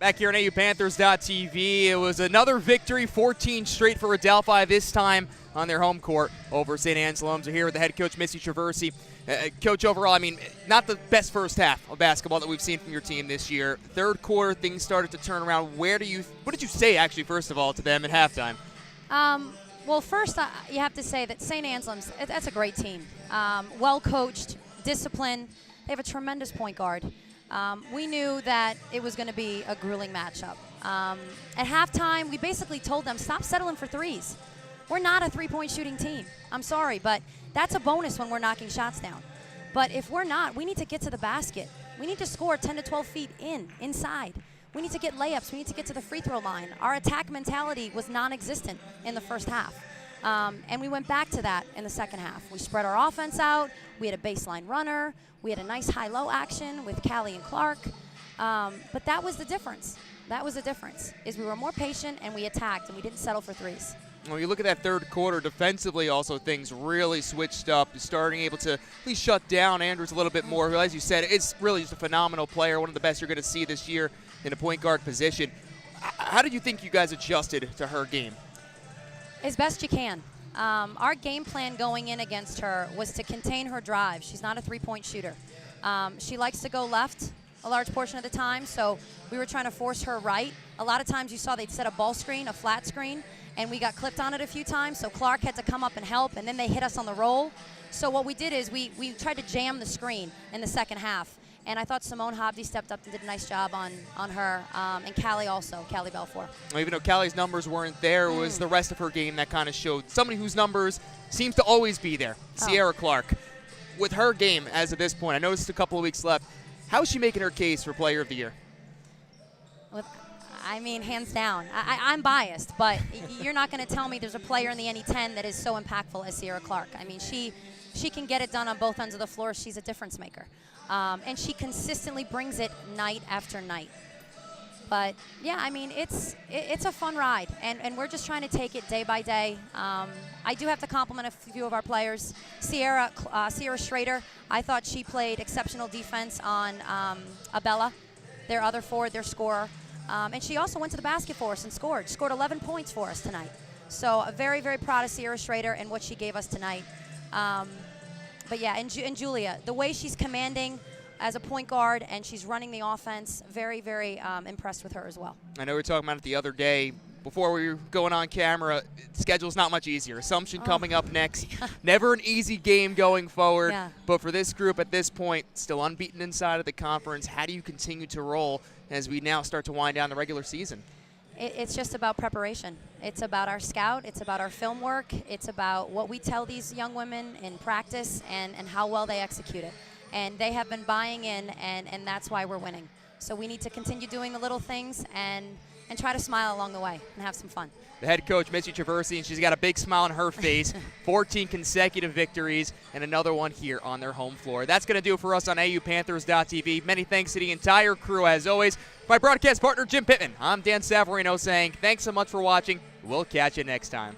Back here on AUPanthers.tv, it was another victory, 14 straight for Adelphi, this time on their home court over St. Anselm. So here with the head coach, Missy Versi. Coach, overall, I mean, not the best first half of basketball that we've seen from your team this year. Third quarter, things started to turn around. What did you say, actually, first of all, to them at halftime? Well, first, you have to say that St. Anselm's, that's a great team. Well-coached, disciplined. They have a tremendous point guard. We knew that it was going to be a grueling matchup. At halftime, we basically told them, stop settling for threes. We're not a three-point shooting team. I'm sorry, but that's a bonus when we're knocking shots down. But if we're not, we need to get to the basket. We need to score 10 to 12 feet inside. We need to get layups. We need to get to the free throw line. Our attack mentality was non-existent in the first half. And we went back to that in the second half. We spread our offense out. We had a baseline runner. We had a nice high-low action with Callie and Clark. But that was the difference. That was the difference, is we were more patient and we attacked and we didn't settle for threes. When you look at that third quarter, defensively also things really switched up, starting able to at least shut down Andrews a little bit more. As you said, it's really just a phenomenal player, one of the best you're going to see this year in a point guard position. How did you think you guys adjusted to her game? As best you can. Our game plan going in against her was to contain her drive. She's not a three-point shooter. She likes to go left a large portion of the time, so we were trying to force her right. A lot of times you saw they'd set a ball screen, a flat screen, and we got clipped on it a few times, so Clark had to come up and help, and then they hit us on the roll. So what we did is we tried to jam the screen in the second half, and I thought Simone Hobdy stepped up and did a nice job on her, and Callie also, Callie Belfour. Well, even though Callie's numbers weren't there, it was the rest of her game that kind of showed somebody whose numbers seems to always be there, Kiera Clark. With her game as of this point, I know it's a couple of weeks left, how is she making her case for Player of the Year? I mean, hands down. I'm biased, but you're not going to tell me there's a player in the NE10 that is so impactful as Kiera Clark. I mean, she can get it done on both ends of the floor. She's a difference maker. And she consistently brings it night after night. But, yeah, I mean, it's a fun ride, and we're just trying to take it day by day. I do have to compliment a few of our players. Sierra Schrader, I thought she played exceptional defense on Abella, their other forward, their scorer. And she also went to the basket for us and scored. She scored 11 points for us tonight. So very, very proud of Sierra Schrader and what she gave us tonight. But, yeah, and Julia, the way she's commanding as a point guard and she's running the offense, very, very impressed with her as well. I know we were talking about it the other day. Before we were going on camera, schedule's not much easier. Assumption coming up next. Never an easy game going forward. Yeah. But for this group at this point, still unbeaten inside of the conference, how do you continue to roll as we now start to wind down the regular season? It's just about preparation. It's about our scout. It's about our film work. It's about what we tell these young women in practice and how well they execute it. And they have been buying in, and that's why we're winning. So we need to continue doing the little things and try to smile along the way and have some fun. The head coach, Missy Versi, and she's got a big smile on her face. 14 consecutive victories and another one here on their home floor. That's going to do it for us on AUPanthers.tv. Many thanks to the entire crew, as always. My broadcast partner, Jim Pittman. I'm Dan Savarino saying thanks so much for watching. We'll catch you next time.